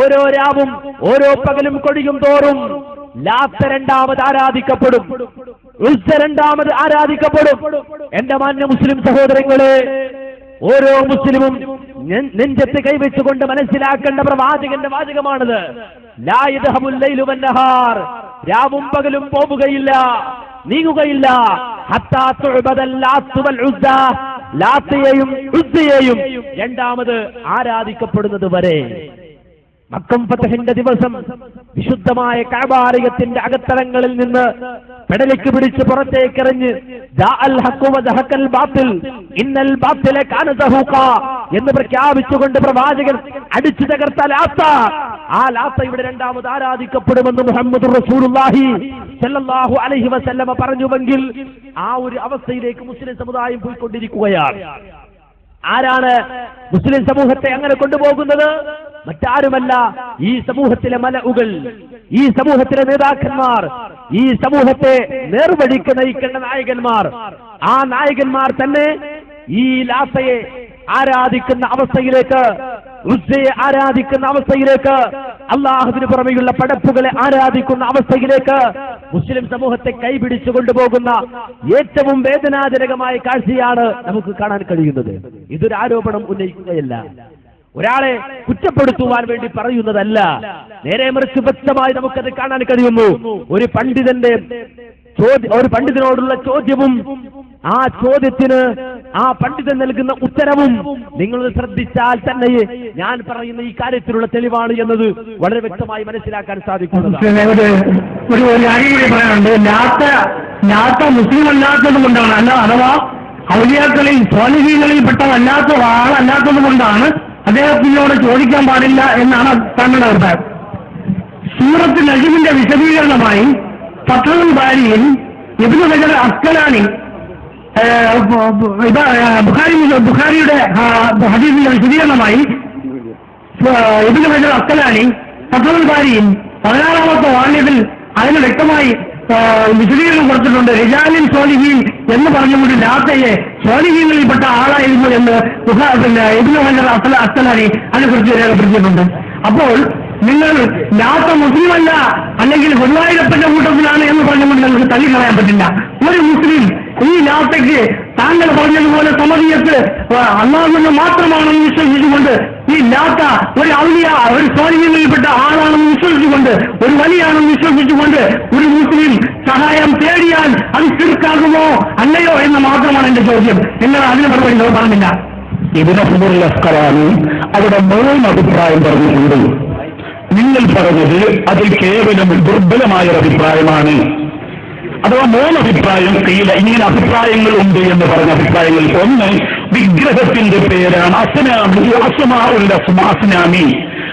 ഓരോ രാവും ഓരോ പകലും കൊടിയും തോറും ലാത്ത രണ്ടാമത് ആരാധിക്കപ്പെടും, ഉസ്സ രണ്ടാമത് ആരാധിക്കപ്പെടും. എന്റെ മാന്യ മുസ്ലിം സഹോദരങ്ങളെ, ഓരോ മുസ്ലിമും നെഞ്ചത്ത് കൈവച്ചുകൊണ്ട് മനസ്സിലാക്കേണ്ട പ്രവാചകന്റെ വാചകമാണിത്. ലാ യദ്ഹബുൽ ലൈലു വന്നഹാർ, രാവും പകലും പോവുകയില്ല, നീങ്ങുകയില്ല. ഹത്താ തുഅബദൽ ലാത്ത് വൽ ഉസ്സ, ലാത്തയെയും ഉസ്സയെയും രണ്ടാമത് ആരാധിക്കപ്പെടുന്നത് വരെ. മക്കം ഫതഹിന്റെ ദിവസം വിശുദ്ധമായ കഅബാലയത്തിന്റെ അകത്തളങ്ങളിൽ നിന്ന് പെടലിക്ക് പിടിച്ച് പുറത്തേക്കെറിഞ്ഞ് ജാഅൽ ഹഖ് വദഹഖൽ ബാത്തിൽ ഇന്നൽ ബാത്തില കാന സഹൂഖ എന്ന് പ്രഖ്യാപിച്ചുകൊണ്ട് പ്രവാചകൻ അടിച്ചു തകർത്ത ലാത്ത, ആ ലാത്ത ഇവിടെ രണ്ടാമത് ആരാധിക്കപ്പെടുമെന്ന് മുഹമ്മദ് റസൂലുള്ളാഹി സ്വല്ലല്ലാഹു അലൈഹി വസല്ലമ പറഞ്ഞുവെങ്കിൽ ആ ഒരു അവസ്ഥയിലേക്ക് മുസ്ലിം സമുദായം പോയിക്കൊണ്ടിരിക്കുകയാണ്. ആരാണ് മുസ്ലിം സമൂഹത്തെ അങ്ങനെ കൊണ്ടുപോകുന്നത്? മറ്റാരുമല്ല, ഈ സമൂഹത്തിലെ മലഉകൾ, ഈ സമൂഹത്തിലെ നേതാക്കന്മാർ, ഈ സമൂഹത്തെ നേർവഴിക്ക് നയിക്കേണ്ട നായകന്മാർ. ആ നായകന്മാർ തന്നെ ഈ ലാത്തയെ ആരാധിക്കുന്ന അവസ്ഥയിലേക്ക്, ഉസ്സയെ ആരാധിക്കുന്ന അവസ്ഥയിലേക്ക്, അള്ളാഹുവിന് പുറമെയുള്ള പടപ്പുകളെ ആരാധിക്കുന്ന അവസ്ഥയിലേക്ക് മുസ്ലിം സമൂഹത്തെ കൈപിടിച്ചു കൊണ്ടുപോകുന്ന ഏറ്റവും വേദനാജനകമായ കാഴ്ചയാണ് നമുക്ക് കാണാൻ കഴിയുന്നത്. ഇതൊരു ആരോപണം ഉന്നയിക്കുകയല്ല, ഒരാളെ കുറ്റപ്പെടുത്തുവാൻ വേണ്ടി പറയുന്നതല്ല, നേരെ മറിച്ച് വ്യക്തമായി നമുക്കത് കാണാൻ കഴിയുന്നു. ഒരു പണ്ഡിതനോടുള്ള ചോദ്യവും ആ ചോദ്യത്തിന് ആ പണ്ഡിതൻ നൽകുന്ന ഉത്തരവും നിങ്ങൾ ശ്രദ്ധിച്ചാൽ തന്നെ ഞാൻ പറയുന്ന ഈ കാര്യത്തിലുള്ള തെളിവാണ് എന്നത് വളരെ വ്യക്തമായി മനസ്സിലാക്കാൻ സാധിക്കുന്നതാണ്. ഒരു കാര്യം കൂടി പറയാനുണ്ട്. ലാത്ത മുസ്ലിം അല്ലാത്തത് കൊണ്ടാണ്, അല്ല അഥവാ ഔലിയാക്കളിൽ സ്വാലിഹീങ്ങളിൽ പെട്ടതല്ലാത്ത ആളല്ലാത്തത് കൊണ്ടാണ് അദ്ദേഹത്തിനോട് ചോദിക്കാൻ പാടില്ല എന്നാണ് താങ്കളുടെ അഭിപ്രായം. സൂറത്ത് നജ്മിന്റെ വിശദീകരണമായി ഫത്ഹുൽ ബാരിയിൽ ഇബ്നു ഹജർ അസ്കലാനി ബുഖാരിയുടെ ഹദീസിന്റെ വിശദീകരണമായി ഇബ്നു ഹജർ അസ്കലാനി ഫത്ഹുൽ ബാരിയിൽ 16-ാമത്തെ വാല്യത്തിൽ അതിന് വ്യക്തമായി വിശദീകരണം കൊടുത്തിട്ടുണ്ട്. റിജാലിൻ സ്വാലിഹീൻ എന്ന് പറഞ്ഞുകൊണ്ട് ലാത്തയെ സ്വാലിഹീങ്ങളിൽപ്പെട്ട ആളായിരുന്നു എന്ന് ഇബ്നു ഹജർ അസ്കലാനി അതിനെക്കുറിച്ച് രേഖപ്പെടുത്തിയിട്ടുണ്ട്. അപ്പോൾ നിങ്ങൾ ലാത്ത മുസ്ലിമല്ല, അല്ലെങ്കിൽ ഗുരുവായൂരപ്പന്റെ കൂട്ടത്തിലാണ് എന്ന് പറഞ്ഞുകൊണ്ട് നിങ്ങൾക്ക് തള്ളിക്കളയാൻ പറ്റില്ല. ഒരു മുസ്ലിം ഈ ലാത്തയ്ക്ക് താങ്കൾ പറഞ്ഞതുപോലെ സമതിയത്ത് അള്ളാഹുവിന് മാത്രമാണെന്ന് വിശ്വസിച്ചുകൊണ്ട്, ഈ ലാത്ത ഒരു ഔലിയ, ഒരു സ്വാലിഹീങ്ങളിൽപ്പെട്ട ആളാണെന്ന് വിശ്വസിച്ചുകൊണ്ട്, ഒരു വലിയാണെന്ന് വിശ്വസിച്ചുകൊണ്ട് ഒരു മുസ്ലിം സഹായം തേടിയാൽ അത് ശിർക്കാകുമോ അല്ലയോ എന്ന് മാത്രമാണ് എന്റെ ചോദ്യം. എന്നാൽ അതിന് മറുപടി പറഞ്ഞില്ല. ഇബ്നു ഹജർ അസ്കലാനി അവിടെ 3 അഭിപ്രായം പറഞ്ഞിട്ടുണ്ട്. നിങ്ങൾ പറഞ്ഞത് അതിൽ കേവലം ദുർബലമായ ഒരു അഭിപ്രായമാണ്. അഥവാ 3 അഭിപ്രായം ഇങ്ങനെ അഭിപ്രായങ്ങൾ ഉണ്ട് എന്ന് പറഞ്ഞ അഭിപ്രായങ്ങൾ. ഒന്ന്, വിഗ്രഹത്തിന്റെ പേരാണ് അസ്നാമി,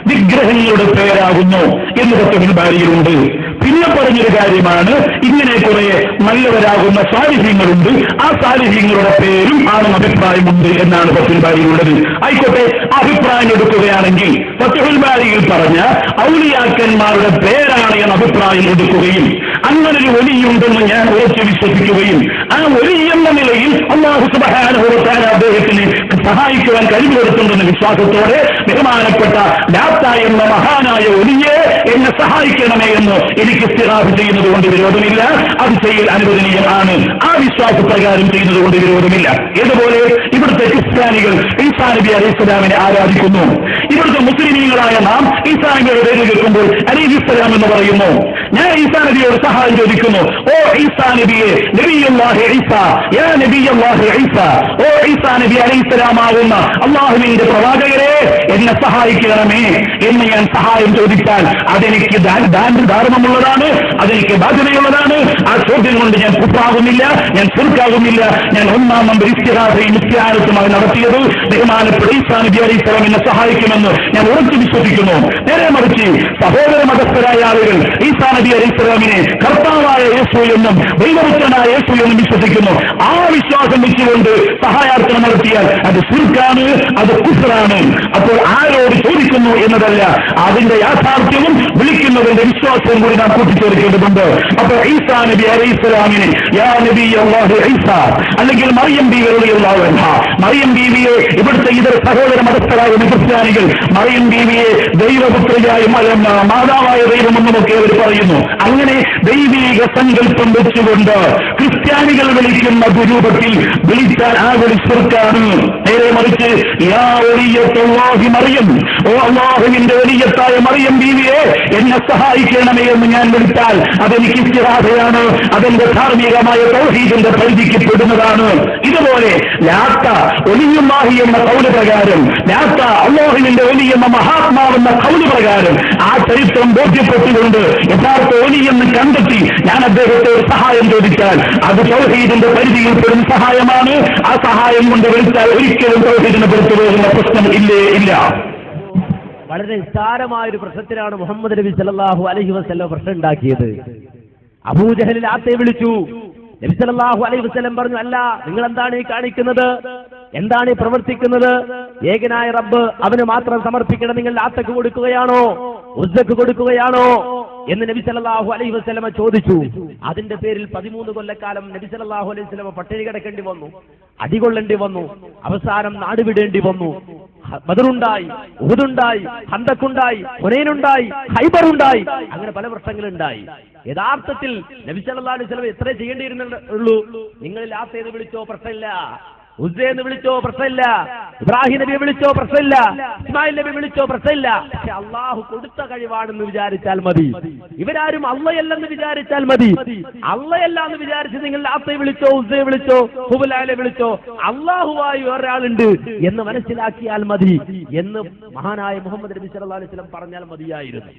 വിഗ്രഹങ്ങളുടെ പേരാകുന്നു എന്ന് ഫത്ഹുൽ ബാരിയിലുണ്ട്. പിന്നെ പറഞ്ഞൊരു കാര്യമാണ്, ഇങ്ങനെ കുറെ നല്ലവരാകുന്ന സാലിഹ്യങ്ങളുണ്ട്, ആ സാലിഹ്യങ്ങളുടെ പേരും ആണെന്ന് അഭിപ്രായമുണ്ട് എന്നാണ് ഫത്ഹുൽ ബാരിയിലുള്ളത്. ആയിക്കോട്ടെ, അഭിപ്രായം എടുക്കുകയാണെങ്കിൽ ഫത്ഹുൽ ബാരിയിൽ പറഞ്ഞ ഔലിയാക്കന്മാരുടെ പേരാണ് എന്ന അഭിപ്രായം എടുക്കുകയും അങ്ങനൊരു വലിയുണ്ടെന്ന് ഞാൻ ഉറച്ചു വിശ്വസിക്കുകയും ആ വലി എന്ന നിലയിൽ അല്ലാഹു സുബ്ഹാനഹു വ തആല അദ്ദേഹത്തിന് സഹായിക്കുവാൻ കഴിവുകൊടുത്തുണ്ടെന്ന വിശ്വാസത്തോടെ ബഹുമാനപ്പെട്ട ലാത്ത എന്ന മഹാനായ വലിയെ എന്നെ സഹായിക്കണമേ എന്ന് എനിക്ക് ഇസ്തിഗാസ ചെയ്യുന്നത് കൊണ്ട് വിരോധമില്ല. അത് ചെയ്യൽ അനുവദനീയമാണ്. ആ വിശ്വാസപ്രകാരം ചെയ്യുന്നത് കൊണ്ട് വിരോധമില്ല. ഇതുപോലെ ഇവിടുത്തെ ക്രിസ്ത്യാനികൾ ഈസാ നബി അലൈഹിസ്സലാമിനെ ആരാധിക്കുന്നു. ഇവിടുത്തെ മുസ്ലിമീങ്ങളായ നാം ഈസാ നബിയുടെ പേര് കേൾക്കുമ്പോൾ അലൈഹിസ്സലാം എന്ന് പറയുന്നു. ഞാൻ ഈസാ നബിയോട് സഹായം ചോദിക്കുന്നു. ഓ ഈസാ നബിയെ, നബിയുല്ലാഹി ഈസാ, യാ നബിയുല്ലാഹി ഈസാ, ഓ ഈസാ നബി അലൈഹിസ്സലാമാകുന്ന അല്ലാഹുവിന്റെ പ്രവാചകരെ എന്നെ സഹായിക്കണമേ എന്ന് ഞാൻ സഹായം ചോദിച്ചാൽ അതെനിക്ക് ധാർമ്മമുള്ളതാണ്, അതെനിക്ക് ബാധ്യതയുള്ളതാണ്. ആ ചോദ്യം കൊണ്ട് ഞാൻ കുപ്പാകുന്നില്ല, ഞാൻ ശിർക്കാകുന്നില്ല. ഞാൻ 1-ാം നമ്പർ ഇസ്തിഗാസയും ഇസ്തിആനത്തുമായി നടത്തിയത് ബഹുമാനപ്പെട്ട ഈസാ നബി അലൈഹിസ്സലാം എന്നെ സഹായിക്കുമെന്ന് ഞാൻ ഉറച്ചു വിശ്വസിക്കുന്നു. നേരെ മറിച്ച് സഹോദര മതസ്ഥരായ ആളുകൾ ഈസാ നബി അലൈഹി സ്വലാമിനെ കർത്താവായ യേശു എന്നും ദൈവപുത്രനായ യേശു എന്നും വിശ്വസിക്കുന്നു. ആ വിശ്വാസം വെച്ചുകൊണ്ട് സഹായാർത്ഥന നടത്തിയാൽ അത് ശിർക്കാണ്, അത് കുഫ്റാണ്. അപ്പോൾ ആരോട് ചോദിക്കുന്നു എന്നതല്ല, അതിന്റെ യാഥാർത്ഥ്യവും വിളിക്കുന്നതിന്റെ വിശ്വാസവും കൂടി നാം കൂട്ടിച്ചേർക്കേണ്ടതുണ്ട്. അപ്പോൾ ഈസാ നബി അലൈഹി സ്വലാമിനെ യാ നബി അല്ലാഹു ഈസ, അല്ലെങ്കിൽ മറിയം ബീവി റളിയല്ലാഹു അൻഹാ, മറിയം ബീവിയെ ഇവിടുത്തെ ഇതര സഹോദര മതസ്ഥരായ ക്രിസ്ത്യാനികൾ മറിയം ബീവിയെ ദൈവപുത്രിയായ മാതാവായ ദൈവമെന്നുമൊക്കെ അവർ പറയുന്നു. അങ്ങനെ ദൈവീക സങ്കല്പം വെച്ചുകൊണ്ട് ക്രിസ്ത്യാനികൾ വിളിക്കുന്ന ദുരൂപത്തിൽ വിളിച്ചാൽ ആ വിളി ശിർക്കാണ്. നേരെ മറിച്ച് യാ വലിയത്തുല്ലാഹി മറിയം, ഓ അല്ലാഹുവിന്റെ വലിയത്തായ മറിയം ബീവിയെ എന്നെ സഹായിക്കണമേ എന്ന് ഞാൻ വിളിച്ചാൽ അതെനിക്ക് ഇസ്തിഹാദയാണ്, അതെന്റെ ധാർമ്മികമായ തൗഹീദിന്റെ പരിധിക്ക് പെടുന്നതാണ്. ഇതുപോലെ ലാത്ത ഒലിയുല്ലാഹി എന്ന കൗല് പ്രകാരം, ലാത്ത അല്ലാഹുവിന്റെ ഒലി എന്ന മഹാത്മാവെന്ന കൗല് പ്രകാരം ആ ചരിത്രം ബോധ്യപ്പെട്ടുകൊണ്ട് യഥാർത്ഥ ഒലി എന്ന് കണ്ടെത്തി ഞാൻ അദ്ദേഹത്തെ ഒരു സഹായം ചോദിച്ചാൽ അത് തൗഹീദിന്റെ പരിധിയിൽ പെടുന്ന സഹായമാണ്. ആ സഹായം കൊണ്ട് വിളിച്ചാൽ ഒരിക്കലും തൗഹീദിനെ പുറത്തു പോകുന്ന പ്രശ്നം ഇല്ലേ ഇല്ല. വളരെ നിസ്സാരമായ ഒരു പ്രശ്നത്തിനാണ് മുഹമ്മദ് നബി സല്ലല്ലാഹു അലൈഹി വസല്ലം പ്രശ്നം ഉണ്ടാക്കിയത്. അബൂജഹൽ ലാത്തെ വിളിച്ചു. നബി സല്ലല്ലാഹു അലൈഹി വസല്ലം പറഞ്ഞു, അല്ല, നിങ്ങൾ എന്താണ് ഈ കാണിക്കുന്നത്, എന്താണ് ഈ പ്രവർത്തിക്കുന്നത്? ഏകനായ റബ്ബ് അവന് മാത്രം സമർപ്പിക്കണം, നിങ്ങൾ ലാത്തക്ക് കൊടുക്കുകയാണോ, ഉസ്സക്ക് കൊടുക്കുകയാണോ എന്ന് നബി സല്ലല്ലാഹു അലൈഹി വസല്ലം ചോദിച്ചു. അതിന്റെ പേരിൽ 13 കൊല്ലക്കാലം നബി സല്ലല്ലാഹു അലൈഹി വസല്ലം പട്ടിണി കിടക്കേണ്ടി വന്നു, അടികൊള്ളേണ്ടി വന്നു, അവസാനം നാടുവിടേണ്ടി വന്നു. ബദറുണ്ടായി, ഉഹുദുണ്ടായി, ഖന്തഖുണ്ടായി, ഹുനൈനുണ്ടായി, ഖൈബറുണ്ടായി, അങ്ങനെ പല പ്രശ്നങ്ങളുണ്ടായി. യഥാർത്ഥത്തിൽ നബി സല്ലല്ലാഹു അലൈഹി വസല്ലം എത്ര ചെയ്യേണ്ടിയിരുന്നുള്ളൂ? നിങ്ങൾ ലാത്തേന്ന് വിളിച്ചോ പ്രശ്നമില്ല, ഉസ്സയെന്ന് വിളിച്ചോ പ്രശ്നമില്ല, ഇബ്രാഹിം നബിയെ വിളിച്ചോ പ്രശ്നമില്ല, ഇസ്മായിൽ നബി വിളിച്ചോ പ്രശ്നമില്ല. പക്ഷെ അള്ളാഹു കൊടുത്ത കഴിവാണെന്ന് വിചാരിച്ചാൽ മതി. ഇവരാരും അള്ളയല്ലെന്ന് വിചാരിച്ചാൽ മതി. അള്ളയല്ലാന്ന് വിചാരിച്ച് നിങ്ങൾ ലാത്തയെ വിളിച്ചോ, ഉസ്സയെ വിളിച്ചോ, ഹുബലാലെ വിളിച്ചോ, അള്ളാഹുവായി ഒരാളുണ്ട് എന്ന് മനസ്സിലാക്കിയാൽ മതി എന്ന് മഹാനായ മുഹമ്മദ് നബി സല്ലല്ലാഹു അലൈഹി വസല്ലം പറഞ്ഞാൽ മതിയായിരുന്നു.